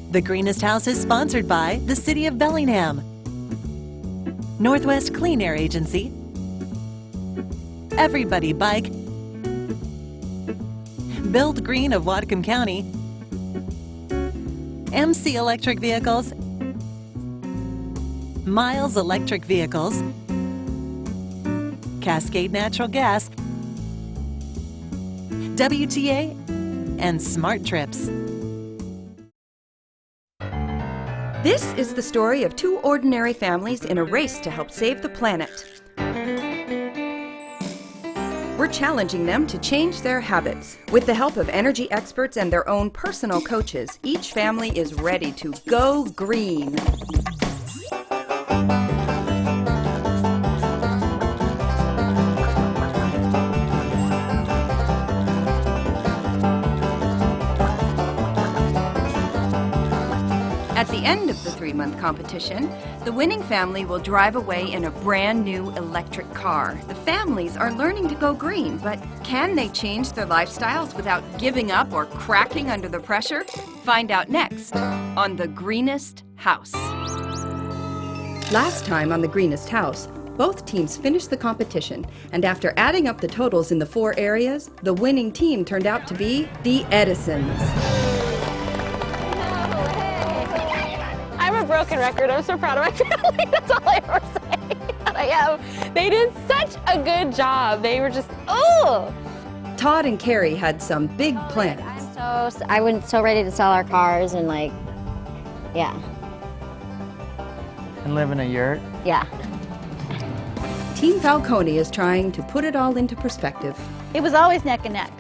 The Greenest House is sponsored by the City of Bellingham, Northwest Clean Air Agency, Everybody Bike, Build Green of Whatcom County, MC Electric Vehicles, Miles Electric Vehicles, Cascade Natural Gas, WTA, and Smart Trips. This is the story of two ordinary families in a race to help save the planet. We're challenging them to change their habits. With the help of energy experts and their own personal coaches, each family is ready to go green. At the end of the 3-month competition, the winning family will drive away in a brand new electric car. The families are learning to go green, but can they change their lifestyles without giving up or cracking under the pressure? Find out next on The Greenest House. Last time on The Greenest House, both teams finished the competition, and after adding up the totals in the 4 areas, the winning team turned out to be the Edisons. I'm a broken record. I'm so proud of my family. That's all I ever say. I am. They did such a good job. They were just, oh! Todd and Carrie had some big plans. I went so ready to sell our cars and yeah. And live in a yurt? Yeah. Team Falcone is trying to put it all into perspective. It was always neck and neck.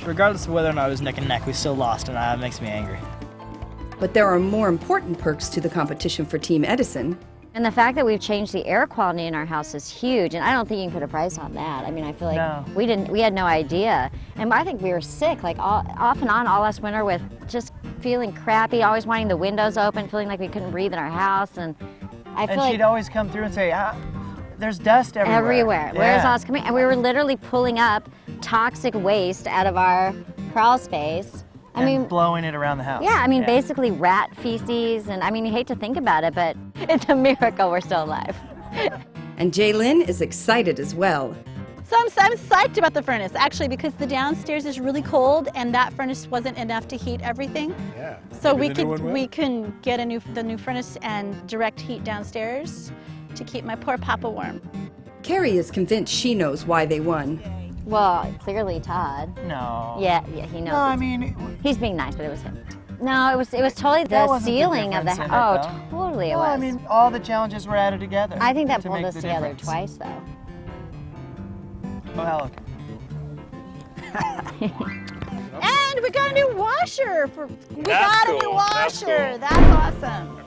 Regardless of whether or not it was neck and neck, we still lost, and that makes me angry. But there are more important perks to the competition for Team Edison. And the fact that we've changed the air quality in our house is huge, and I don't think you can put a price on that. I mean, I feel like we had no idea. And I think we were sick, off and on all last winter with just feeling crappy, always wanting the windows open, feeling like we couldn't breathe in our house. And I feel like she'd always come through and say, there's dust everywhere. Everywhere. Yeah. Where's all this coming? And we were literally pulling up toxic waste out of our crawl space. I mean, blowing it around the house. Yeah, I mean, basically rat feces, and I mean, you hate to think about it, but it's a miracle we're still alive. And Jaylyn is excited as well. So I'm psyched about the furnace, actually, because the downstairs is really cold, and that furnace wasn't enough to heat everything. Yeah. So we can get the new furnace and direct heat downstairs to keep my poor papa warm. Carrie is convinced she knows why they won. Well, clearly Todd. No. Yeah, he knows. No, I mean, he's being nice, but it was him. No, it was totally the ceiling of the house. Oh, totally it was. I mean, all the challenges were added together. I think that pulled us together twice, though. Oh, hell. And we got a new washer. We got a new washer. Cool. That's awesome.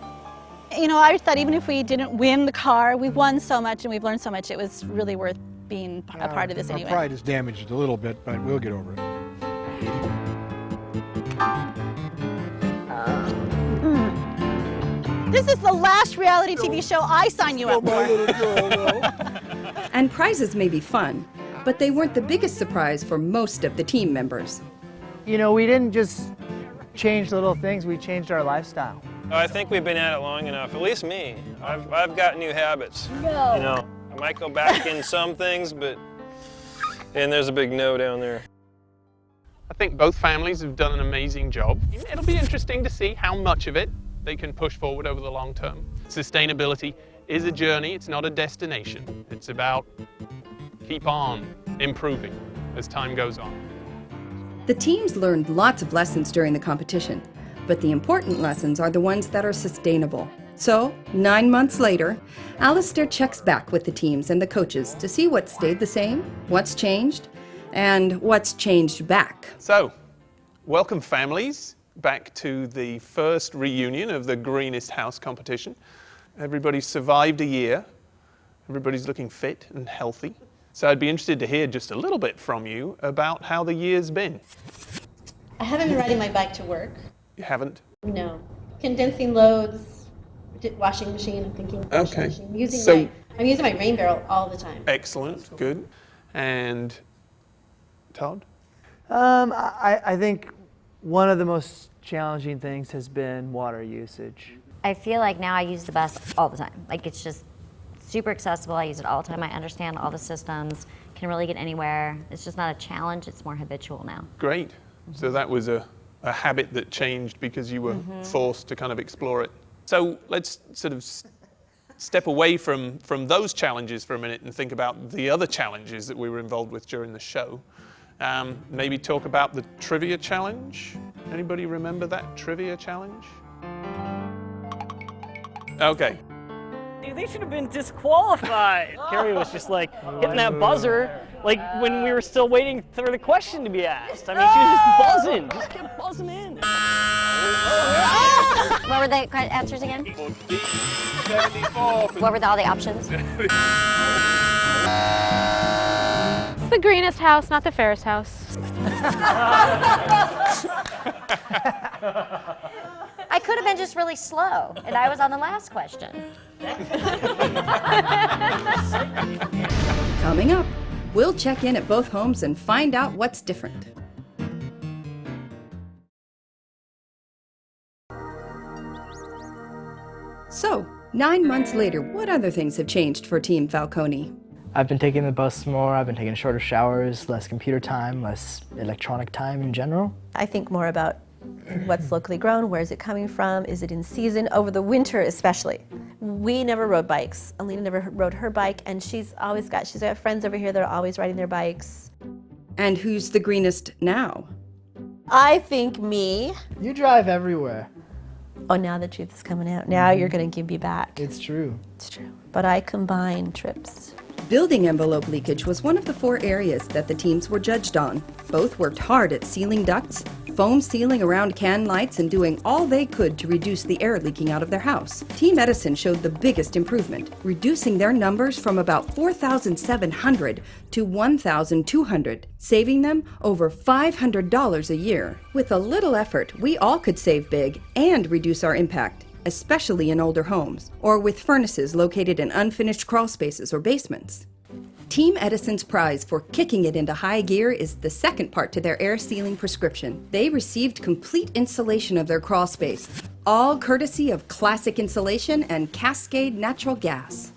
You know, I thought even if we didn't win the car, we won so much and we've learned so much, it was really worth being a part of this anyway. Our pride is damaged a little bit, but we'll get over it. This is the last reality TV show I sign you up for. And prizes may be fun, but they weren't the biggest surprise for most of the team members. You know, we didn't just change little things, we changed our lifestyle. I think we've been at it long enough, at least me. I've got new habits. No. You know, I might go back in some things, and there's a big no down there. I think both families have done an amazing job. It'll be interesting to see how much of it they can push forward over the long term. Sustainability is a journey, it's not a destination. It's about keep on improving as time goes on. The teams learned lots of lessons during the competition, but the important lessons are the ones that are sustainable. So, 9 months later, Alistair checks back with the teams and the coaches to see what stayed the same, what's changed, and what's changed back. So, welcome families back to the first reunion of the Greenest House competition. Everybody's survived a year. Everybody's looking fit and healthy. So I'd be interested to hear just a little bit from you about how the year's been. I haven't been riding my bike to work. You haven't? No. Condensing loads, washing machine, I'm thinking washing machine. I'm using my rain barrel all the time. Excellent, good. And Todd? I think one of the most challenging things has been water usage. I feel like now I use the bus all the time. Like it's just super accessible. I use it all the time. I understand all the systems, can really get anywhere. It's just not a challenge, it's more habitual now. Great. So that was a habit that changed because you were forced to kind of explore it. So let's sort of step away from those challenges for a minute and think about the other challenges that we were involved with during the show. Maybe talk about the trivia challenge. Anybody remember that trivia challenge? Okay. They should have been disqualified. Carrie was just like hitting that buzzer like when we were still waiting for the question to be asked. I mean, she was just buzzing. Just kept buzzing in. What were the answers again? 74. What were all the options? It's the greenest house, not the fairest house. I could have been just really slow, and I was on the last question. Coming up, we'll check in at both homes and find out what's different. So, 9 months later, what other things have changed for Team Falcone? I've been taking the bus more, I've been taking shorter showers, less computer time, less electronic time in general. I think more about what's locally grown, where is it coming from, is it in season, over the winter especially. We never rode bikes. Alina never rode her bike, and she's got friends over here that are always riding their bikes. And who's the greenest now? I think me. You drive everywhere. Oh, now the truth is coming out. Now you're going to give me back. It's true. It's true. But I combine trips. Building envelope leakage was one of the 4 areas that the teams were judged on. Both worked hard at sealing ducts, foam sealing around can lights, and doing all they could to reduce the air leaking out of their house. Team Edison showed the biggest improvement, reducing their numbers from about 4,700 to 1,200, saving them over $500 a year. With a little effort, we all could save big and reduce our impact, especially in older homes, or with furnaces located in unfinished crawl spaces or basements. Team Edison's prize for kicking it into high gear is the second part to their air sealing prescription. They received complete insulation of their crawl space, all courtesy of Classic Insulation and Cascade Natural Gas.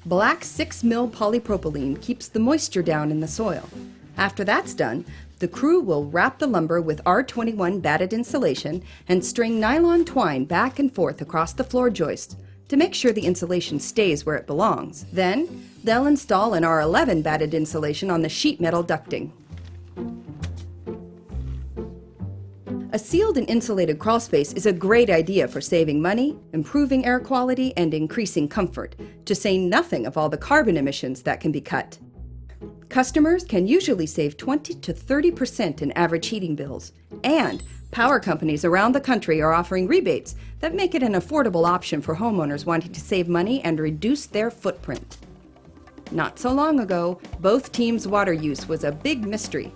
Black 6-mil polypropylene keeps the moisture down in the soil. After that's done, the crew will wrap the lumber with R21 batted insulation and string nylon twine back and forth across the floor joists to make sure the insulation stays where it belongs. Then, they'll install an R11 batted insulation on the sheet metal ducting. A sealed and insulated crawl space is a great idea for saving money, improving air quality, and increasing comfort, to say nothing of all the carbon emissions that can be cut. Customers can usually save 20 to 30% in average heating bills, and power companies around the country are offering rebates that make it an affordable option for homeowners wanting to save money and reduce their footprint. Not so long ago, both teams' water use was a big mystery.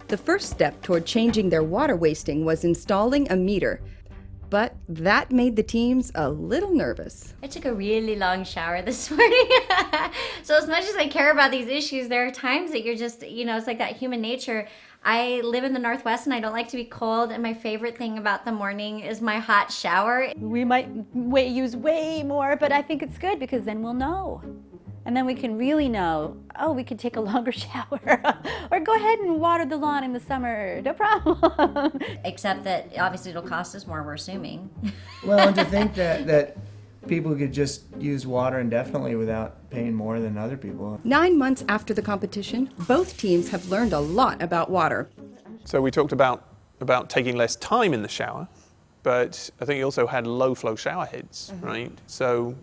The first step toward changing their water wasting was installing a meter, but that made the teams a little nervous. I took a really long shower this morning. So as much as I care about these issues, there are times that you're just, it's like that human nature. I live in the Northwest and I don't like to be cold, and my favorite thing about the morning is my hot shower. We might use way more, but I think it's good because then we'll know. And then we can really know, oh, we could take a longer shower or go ahead and water the lawn in the summer, no problem. Except that obviously it'll cost us more, we're assuming. Well, and to think that people could just use water indefinitely without paying more than other people. 9 months after the competition, both teams have learned a lot about water. So we talked about taking less time in the shower, but I think you also had low flow shower heads, right? So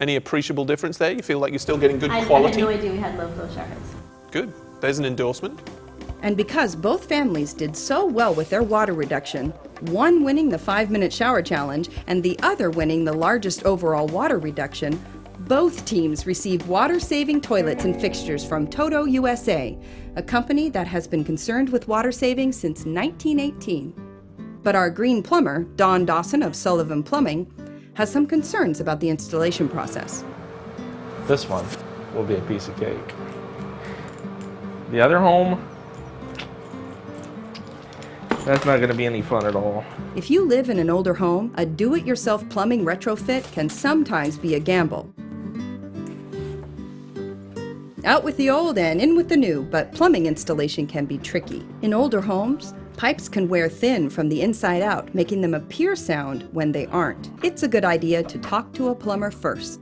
any appreciable difference there? You feel like you're still getting good quality? I had no idea we had low flow shower heads. Good. There's an endorsement. And because both families did so well with their water reduction, one winning the 5-minute shower challenge and the other winning the largest overall water reduction, both teams received water-saving toilets and fixtures from Toto USA, a company that has been concerned with water saving since 1918. But our green plumber, Don Dawson of Sullivan Plumbing, has some concerns about the installation process. This one will be a piece of cake. The other home, That's not gonna be any fun at all. If you live in an older home, a do-it-yourself plumbing retrofit can sometimes be a gamble. Out with the old and in with the new, but plumbing installation can be tricky. In older homes, pipes can wear thin from the inside out, making them appear sound when they aren't. It's a good idea to talk to a plumber first.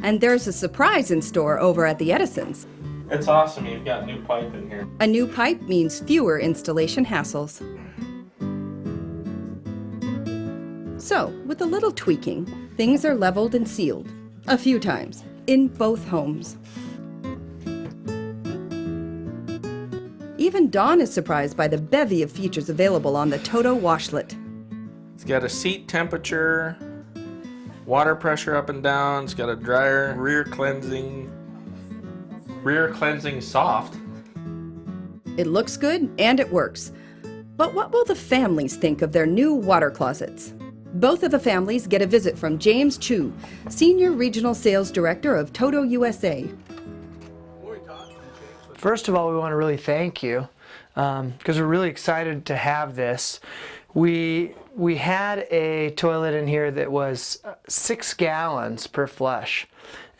And there's a surprise in store over at the Edisons. It's awesome, you've got new pipe in here. A new pipe means fewer installation hassles. So, with a little tweaking, things are leveled and sealed. A few times, in both homes. Even Dawn is surprised by the bevy of features available on the Toto washlet. It's got a seat temperature, water pressure up and down, it's got a dryer, rear cleansing soft. It looks good and it works. But what will the families think of their new water closets? Both of the families get a visit from James Chu, Senior Regional Sales Director of Toto USA. First of all, we want to really thank you because we're really excited to have this. We had a toilet in here that was 6 gallons per flush,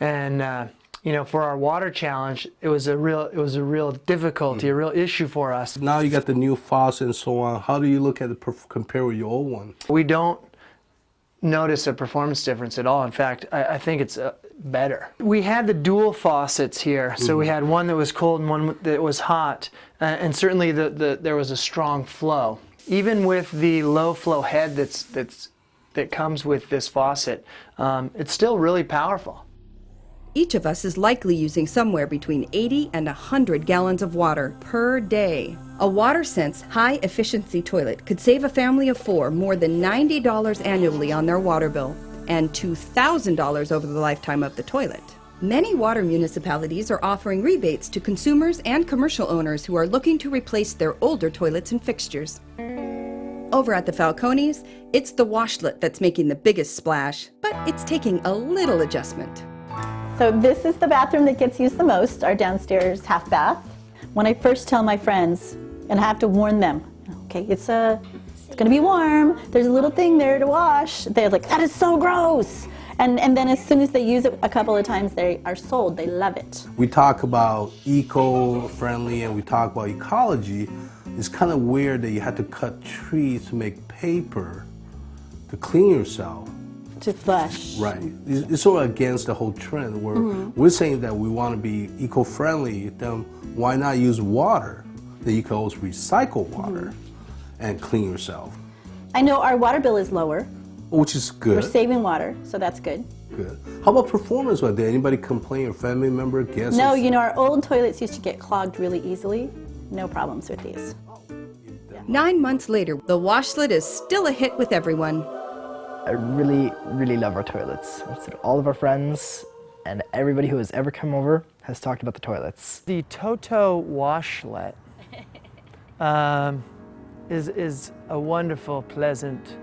and you know, for our water challenge, it was a real difficulty, a real issue for us. Now you got the new faucet and so on. How do you look at it compare with your old one? We don't notice a performance difference at all. In fact, I think it's better. We had the dual faucets here, so we had one that was cold and one that was hot, and certainly there was a strong flow. Even with the low flow head that comes with this faucet, it's still really powerful. Each of us is likely using somewhere between 80 and 100 gallons of water per day. A WaterSense high-efficiency toilet could save a family of 4 more than $90 annually on their water bill and $2,000 over the lifetime of the toilet. Many water municipalities are offering rebates to consumers and commercial owners who are looking to replace their older toilets and fixtures. Over at the Falcones, it's the washlet that's making the biggest splash, but it's taking a little adjustment. So this is the bathroom that gets used the most, our downstairs half bath. When I first tell my friends, and I have to warn them, okay, it's gonna be warm, there's a little thing there to wash, they're like, that is so gross. And then as soon as they use it a couple of times, they are sold, they love it. We talk about eco-friendly and we talk about ecology. It's kind of weird that you have to cut trees to make paper to clean yourself. To flush. Right. It's sort of against the whole trend where we're saying that we want to be eco-friendly, then why not use water? That you can always recycle water and clean yourself. I know our water bill is lower. Which is good. We're saving water, so that's good. Good. How about performance? Did anybody complain or family member, guests? No, you know, our old toilets used to get clogged really easily. No problems with these. 9 months later, the washlet is still a hit with everyone. I really, really love our toilets. All of our friends and everybody who has ever come over has talked about the toilets. The Toto washlet is a wonderful, pleasant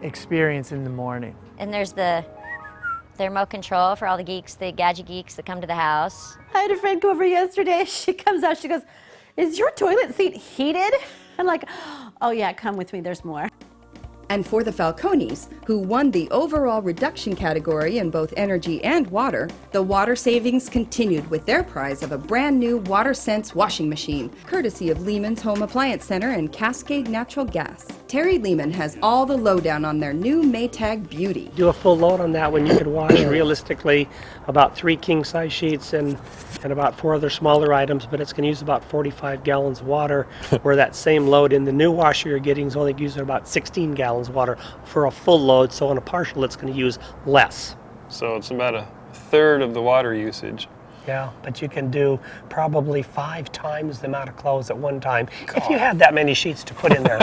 experience in the morning. And there's the thermo control for all the geeks, the gadget geeks that come to the house. I had a friend go over yesterday. She comes out, she goes, is your toilet seat heated? I'm like, oh yeah, come with me, there's more. And for the Falcones, who won the overall reduction category in both energy and water, the water savings continued with their prize of a brand new WaterSense washing machine, courtesy of Lehman's Home Appliance Center and Cascade Natural Gas. Terry Lehman has all the lowdown on their new Maytag Beauty. Do a full load on that one, you could wash realistically about 3 king-size sheets and about 4 other smaller items, but it's going to use about 45 gallons of water, where that same load in the new washer you're getting is only using about 16 gallons of water for a full load, so on a partial it's going to use less. So it's about a third of the water usage. Yeah, but you can do probably 5 times the amount of clothes at one time if you had that many sheets to put in there.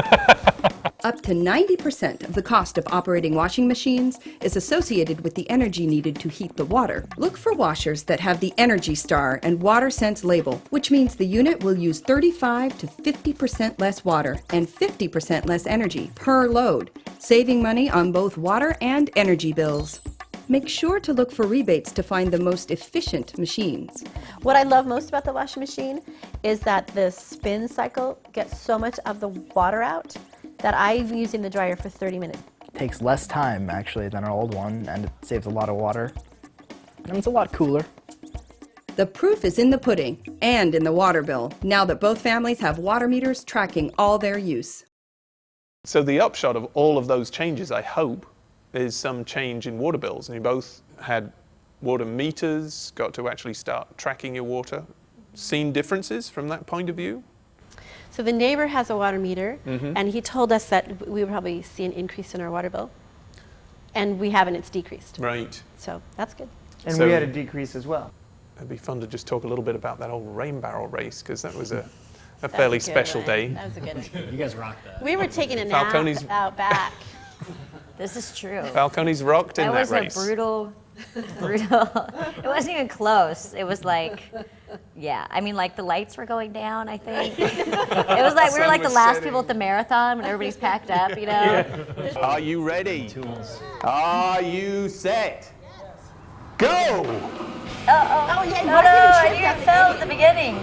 Up to 90% of the cost of operating washing machines is associated with the energy needed to heat the water. Look for washers that have the Energy Star and WaterSense label, which means the unit will use 35 to 50% less water and 50% less energy per load, saving money on both water and energy bills. Make sure to look for rebates to find the most efficient machines. What I love most about the washing machine is that the spin cycle gets so much of the water out that I'm using the dryer for 30 minutes. It takes less time actually than our old one, and it saves a lot of water. And it's a lot cooler. The proof is in the pudding and in the water bill, now that both families have water meters tracking all their use. So the upshot of all of those changes, I hope, is some change in water bills. And you both had water meters, got to actually start tracking your water. Seen differences from that point of view? So the neighbor has a water meter, and he told us that we would probably see an increase in our water bill. And we haven't, it's decreased. Right. So that's good. And So- we had a decrease as well. It'd be fun to just talk a little bit about that old rain barrel race, because that was a fairly special day. That was a good one. You guys rocked that. We were taking a nap Falcone's- out back. This is true. Falcone's rocked in That that was race. a brutal. It wasn't even close. It was like, yeah. I mean, like the lights were going down, I think. It was like we were like the last people at the marathon when everybody's packed up, you know. Are you ready? Are you set? Go! Oh, yeah, No, no, you fell at the beginning.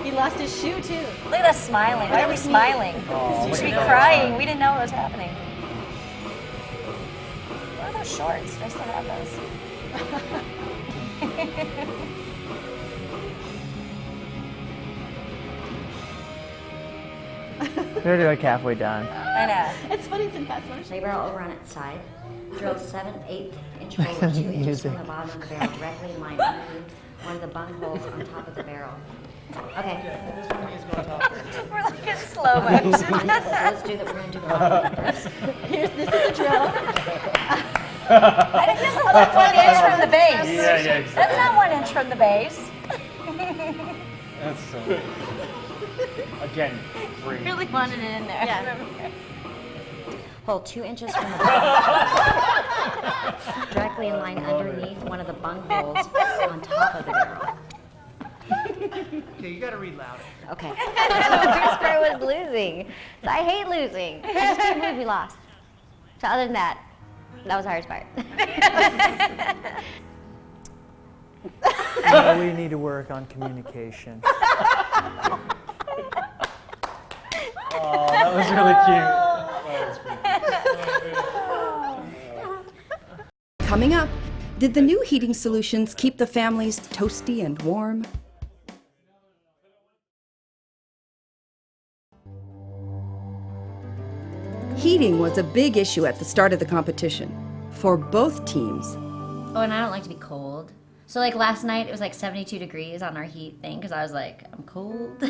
He lost his shoe too. Look at us smiling. Why are we smiling? We should be crying. We didn't know what was happening. What are those shorts? I still have those. They're like halfway done. I know. It's funny, it's in fast motion. Lay barrel over on its side. Drill 7/8 inch hole with 2 inches from the bottom of the barrel directly in line underneath one of the bung holes on top of the barrel. Okay. We're like in slow motion. Let's do that. We're going to do the bottom one first. This is a drill. I think this is like 1 inch from the base. Yeah, exactly. That's not 1 inch from the base. That's again, free. Really wanted it in there. Yeah. Hole 2 inches from the bottom. Directly in line underneath one of the bung holes on top of the barrel. Okay, you gotta read louder. Okay. The worst part was losing. So I hate losing. I just can't believe we lost. So other than that, that was the hardest part. We need to work on communication. Oh, that was really cute. Coming up, did the new heating solutions keep the families toasty and warm? Heating was a big issue at the start of the competition for both teams. Oh, and I don't like to be cold. So like last night, it was like 72 degrees on our heat thing because I was like, I'm cold.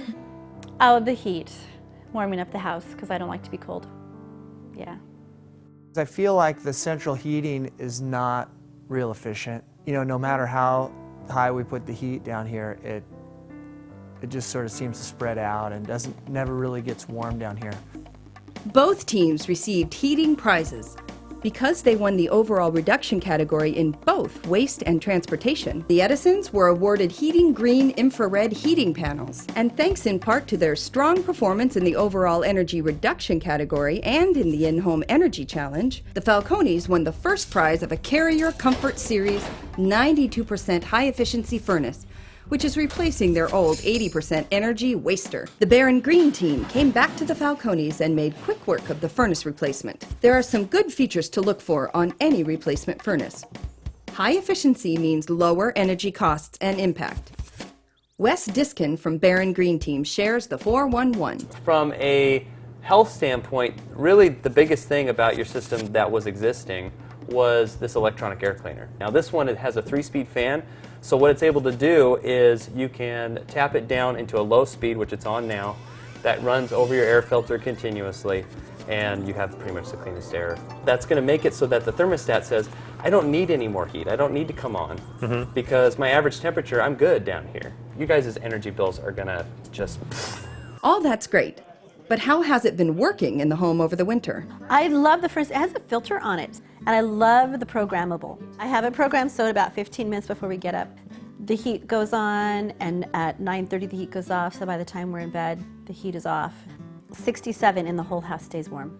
Oh, the heat. Warming up the house because I don't like to be cold. Yeah. I feel like the central heating is not real efficient. You know, no matter how high we put the heat down here, it just sort of seems to spread out and never really gets warm down here. Both teams received heating prizes. Because they won the overall reduction category in both waste and transportation, the Edisons were awarded heating green infrared heating panels. And thanks in part to their strong performance in the overall energy reduction category and in the in-home energy challenge, the Falcones won the first prize of a Carrier Comfort Series 92% high-efficiency furnace, which is replacing their old 80% energy waster. The Barron Green team came back to the Falcones and made quick work of the furnace replacement. There are some good features to look for on any replacement furnace. High efficiency means lower energy costs and impact. Wes Diskin from Barron Green team shares the 411. From a health standpoint, really the biggest thing about your system that was existing was this electronic air cleaner. Now this one, it has a 3-speed fan, so what it's able to do is you can tap it down into a low speed, which it's on now, that runs over your air filter continuously, and you have pretty much the cleanest air. That's going to make it so that the thermostat says, I don't need any more heat, I don't need to come on, because my average temperature, I'm good down here. You guys' energy bills are going to just... All that's great, but how has it been working in the home over the winter? I love the furnace. It has a filter on it, and I love the programmable. I have it programmed so at about 15 minutes before we get up, the heat goes on, and at 9:30 the heat goes off, so by the time we're in bed, the heat is off. 67 and the whole house stays warm.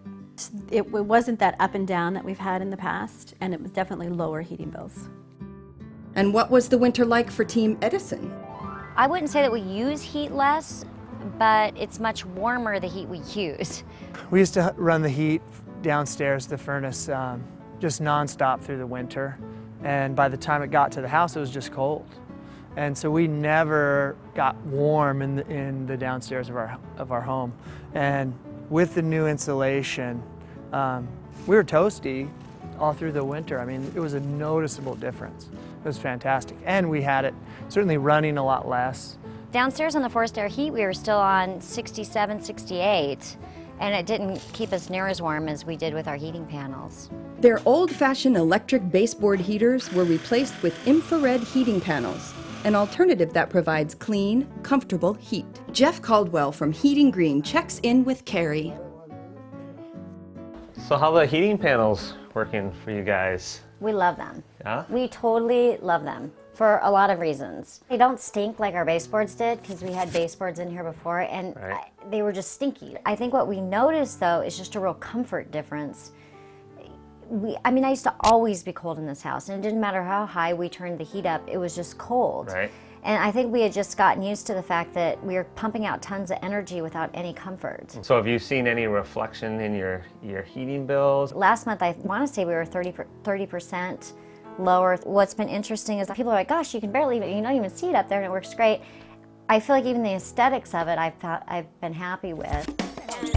It wasn't that up and down that we've had in the past, and it was definitely lower heating bills. And what was the winter like for Team Edison? I wouldn't say that we use heat less, but it's much warmer, the heat we use. We used to run the heat downstairs, the furnace, just nonstop through the winter. And by the time it got to the house, it was just cold. And so we never got warm in the downstairs of our home. And with the new insulation, we were toasty all through the winter. I mean, it was a noticeable difference. It was fantastic. And we had it certainly running a lot less. Downstairs on the forced air heat, we were still on 67, 68, and it didn't keep us near as warm as we did with our heating panels. Their old-fashioned electric baseboard heaters were replaced with infrared heating panels, an alternative that provides clean, comfortable heat. Jeff Caldwell from Heating Green checks in with Carrie. So how are the heating panels working for you guys? We love them. Yeah? We totally love them for a lot of reasons. They don't stink like our baseboards did, because we had baseboards in here before, and they were just stinky. I think what we noticed, though, is just a real comfort difference. I mean, I used to always be cold in this house, and it didn't matter how high we turned the heat up, it was just cold. Right. And I think we had just gotten used to the fact that we were pumping out tons of energy without any comfort. So have you seen any reflection in your heating bills? Last month, I want to say we were 30% lower. What's been interesting is that people are like, gosh, you can barely even, you don't even see it up there and it works great. I feel like even the aesthetics of it, I've been happy with.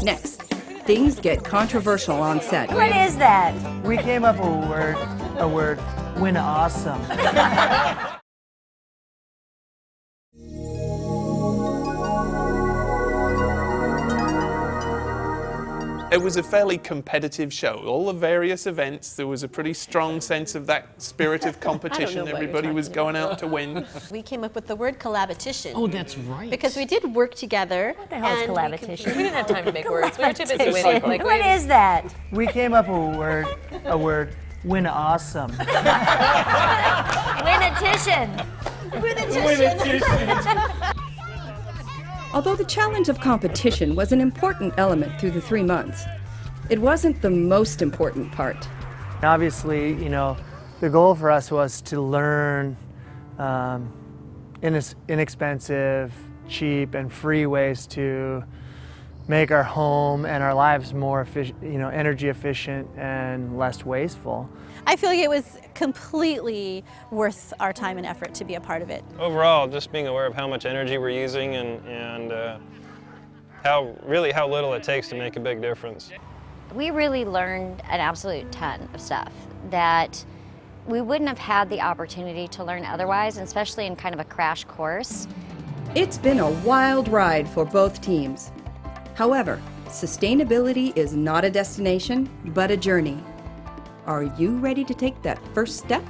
Next, things get controversial on set. What is that? We came up with a word, win awesome. It was a fairly competitive show. All the various events, there was a pretty strong sense of that spirit of competition. Everybody was going out to win. We came up with the word collaboration. Oh, that's right. Because we did work together. What the hell is collaboration? We didn't have time to make words. We were too busy winning. Like, what is that? We came up with a word, win awesome. Win-a-tition. Although the challenge of competition was an important element through the 3 months, it wasn't the most important part. Obviously, you know, the goal for us was to learn inexpensive, cheap, and free ways to make our home and our lives more efficient, you know, energy efficient and less wasteful. I feel like it was completely worth our time and effort to be a part of it. Overall, just being aware of how much energy we're using and how little it takes to make a big difference. We really learned an absolute ton of stuff that we wouldn't have had the opportunity to learn otherwise, especially in kind of a crash course. It's been a wild ride for both teams. However, sustainability is not a destination, but a journey. Are you ready to take that first step?